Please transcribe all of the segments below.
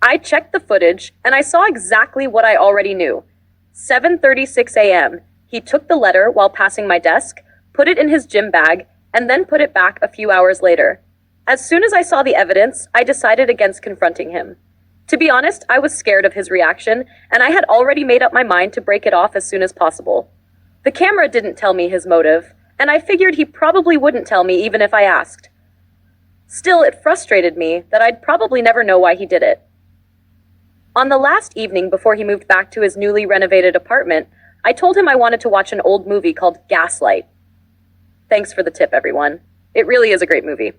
I checked the footage, and I saw exactly what I already knew. 7:36 a.m., he took the letter while passing my desk, put it in his gym bag, and then put it back a few hours later. As soon as I saw the evidence, I decided against confronting him. To be honest, I was scared of his reaction, and I had already made up my mind to break it off as soon as possible. The camera didn't tell me his motive, and I figured he probably wouldn't tell me even if I asked. Still, it frustrated me that I'd probably never know why he did it. On the last evening before he moved back to his newly renovated apartment, I told him I wanted to watch an old movie called Gaslight. Thanks for the tip, everyone. It really is a great movie.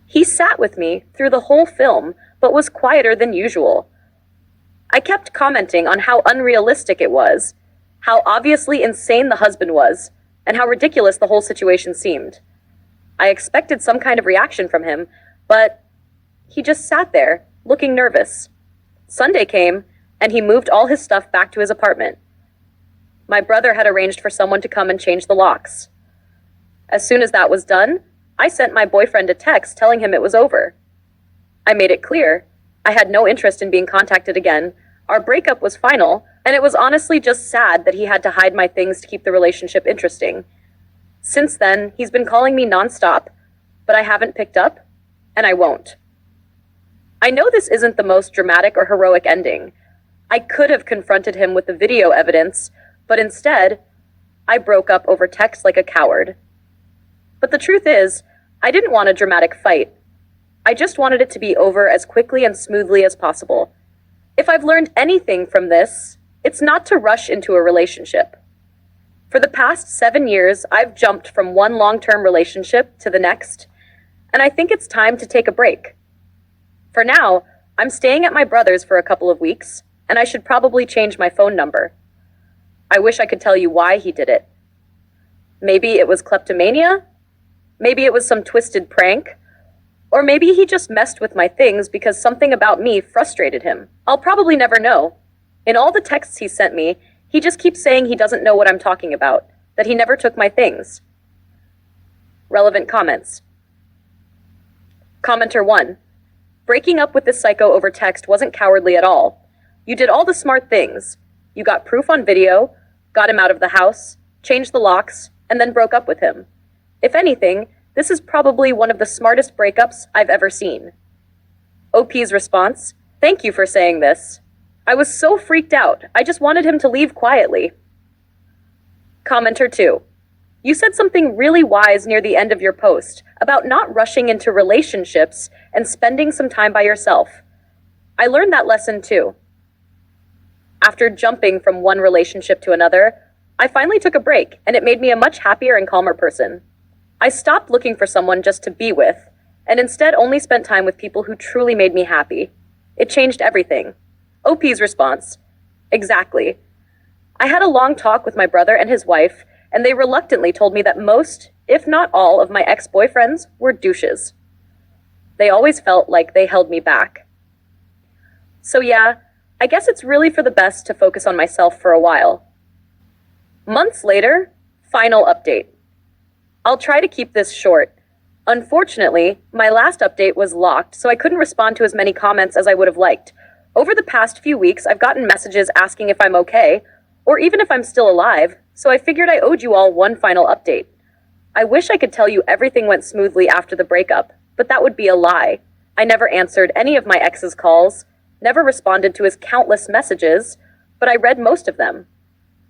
He sat with me through the whole film, but was quieter than usual. I kept commenting on how unrealistic it was, how obviously insane the husband was, and how ridiculous the whole situation seemed. I expected some kind of reaction from him, but he just sat there, looking nervous. Sunday came, and he moved all his stuff back to his apartment. My brother had arranged for someone to come and change the locks. As soon as that was done, I sent my boyfriend a text telling him it was over. I made it clear I had no interest in being contacted again. Our breakup was final, and it was honestly just sad that he had to hide my things to keep the relationship interesting. Since then, he's been calling me nonstop, but I haven't picked up, and I won't. I know this isn't the most dramatic or heroic ending. I could have confronted him with the video evidence, but instead, I broke up over text like a coward. But the truth is, I didn't want a dramatic fight. I just wanted it to be over as quickly and smoothly as possible. If I've learned anything from this, it's not to rush into a relationship. For the past 7 years, I've jumped from one long-term relationship to the next, and I think it's time to take a break. For now, I'm staying at my brother's for a couple of weeks, and I should probably change my phone number. I wish I could tell you why he did it. Maybe it was kleptomania? Maybe it was some twisted prank? Or maybe he just messed with my things because something about me frustrated him. I'll probably never know. In all the texts he sent me, he just keeps saying he doesn't know what I'm talking about, that he never took my things. Relevant comments. Commenter 1. Breaking up with this psycho over text wasn't cowardly at all. You did all the smart things. You got proof on video, got him out of the house, changed the locks, and then broke up with him. If anything, this is probably one of the smartest breakups I've ever seen. OP's response, thank you for saying this. I was so freaked out, I just wanted him to leave quietly. Commenter 2. You said something really wise near the end of your post about not rushing into relationships and spending some time by yourself. I learned that lesson too. After jumping from one relationship to another, I finally took a break, and it made me a much happier and calmer person. I stopped looking for someone just to be with, and instead only spent time with people who truly made me happy. It changed everything. OP's response, exactly. I had a long talk with my brother and his wife, and they reluctantly told me that most, if not all, of my ex-boyfriends were douches. They always felt like they held me back. So yeah, I guess it's really for the best to focus on myself for a while. Months later, final update. I'll try to keep this short. Unfortunately, my last update was locked, so I couldn't respond to as many comments as I would have liked. Over the past few weeks, I've gotten messages asking if I'm okay, or even if I'm still alive, so I figured I owed you all one final update. I wish I could tell you everything went smoothly after the breakup, but that would be a lie. I never answered any of my ex's calls, never responded to his countless messages, but I read most of them.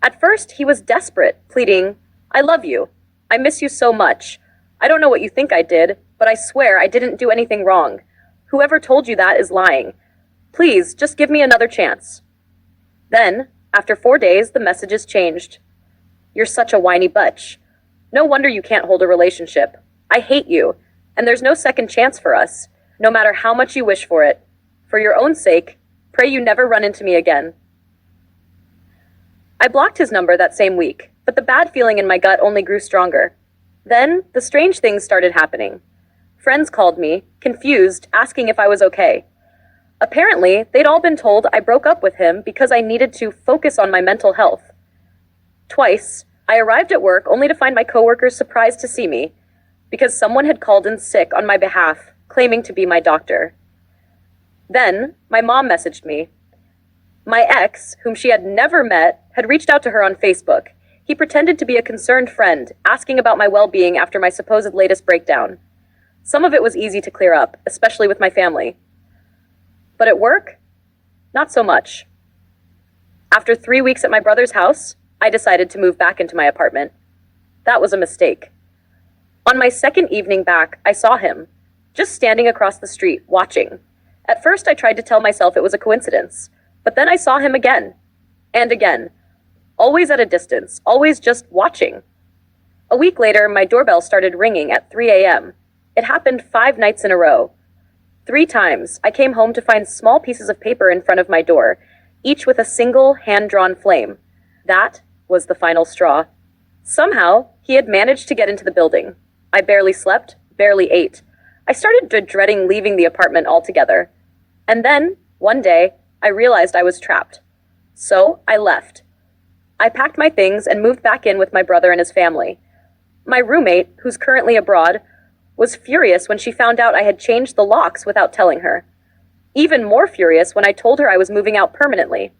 At first, he was desperate, pleading, I love you. I miss you so much. I don't know what you think I did, but I swear I didn't do anything wrong. Whoever told you that is lying. Please, just give me another chance. Then, after 4 days, the messages changed. You're such a whiny butch. No wonder you can't hold a relationship. I hate you, and there's no second chance for us, no matter how much you wish for it. For your own sake, pray you never run into me again. I blocked his number that same week, but the bad feeling in my gut only grew stronger. Then, the strange things started happening. Friends called me, confused, asking if I was okay. Apparently, they'd all been told I broke up with him because I needed to focus on my mental health. Twice, I arrived at work only to find my coworkers surprised to see me, because someone had called in sick on my behalf, claiming to be my doctor. Then, my mom messaged me. My ex, whom she had never met, had reached out to her on Facebook. He pretended to be a concerned friend, asking about my well-being after my supposed latest breakdown. Some of it was easy to clear up, especially with my family. But at work, not so much. After 3 weeks at my brother's house, I decided to move back into my apartment. That was a mistake. On my second evening back, I saw him, just standing across the street, watching. At first, I tried to tell myself it was a coincidence, but then I saw him again, and again, always at a distance, always just watching. A week later, my doorbell started ringing at 3 a.m. It happened 5 nights in a row. 3 times, I came home to find small pieces of paper in front of my door, each with a single hand-drawn flame. That was the final straw. Somehow, he had managed to get into the building. I barely slept, barely ate. I started dreading leaving the apartment altogether. And then, one day, I realized I was trapped. So, I left. I packed my things and moved back in with my brother and his family. My roommate, who's currently abroad, was furious when she found out I had changed the locks without telling her. Even more furious when I told her I was moving out permanently.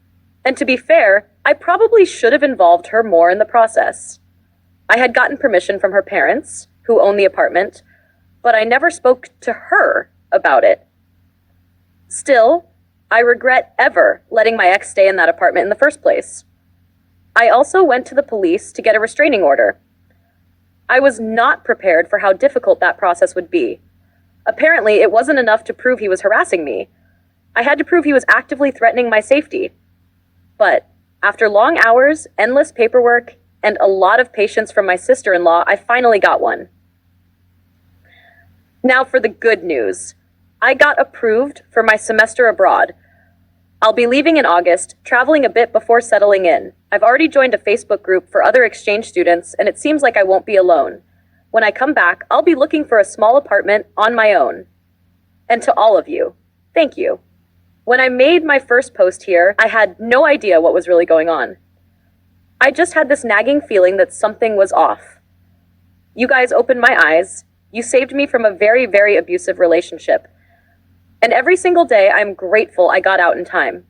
And to be fair, I probably should have involved her more in the process. I had gotten permission from her parents, who own the apartment, but I never spoke to her about it. Still, I regret ever letting my ex stay in that apartment in the first place. I also went to the police to get a restraining order. I was not prepared for how difficult that process would be. Apparently, it wasn't enough to prove he was harassing me. I had to prove he was actively threatening my safety. But after long hours, endless paperwork, and a lot of patience from my sister-in-law, I finally got one. Now for the good news. I got approved for my semester abroad. I'll be leaving in August, traveling a bit before settling in. I've already joined a Facebook group for other exchange students, and it seems like I won't be alone. When I come back, I'll be looking for a small apartment on my own. And to all of you, thank you. When I made my first post here, I had no idea what was really going on. I just had this nagging feeling that something was off. You guys opened my eyes. You saved me from a very, very abusive relationship. And every single day, I'm grateful I got out in time.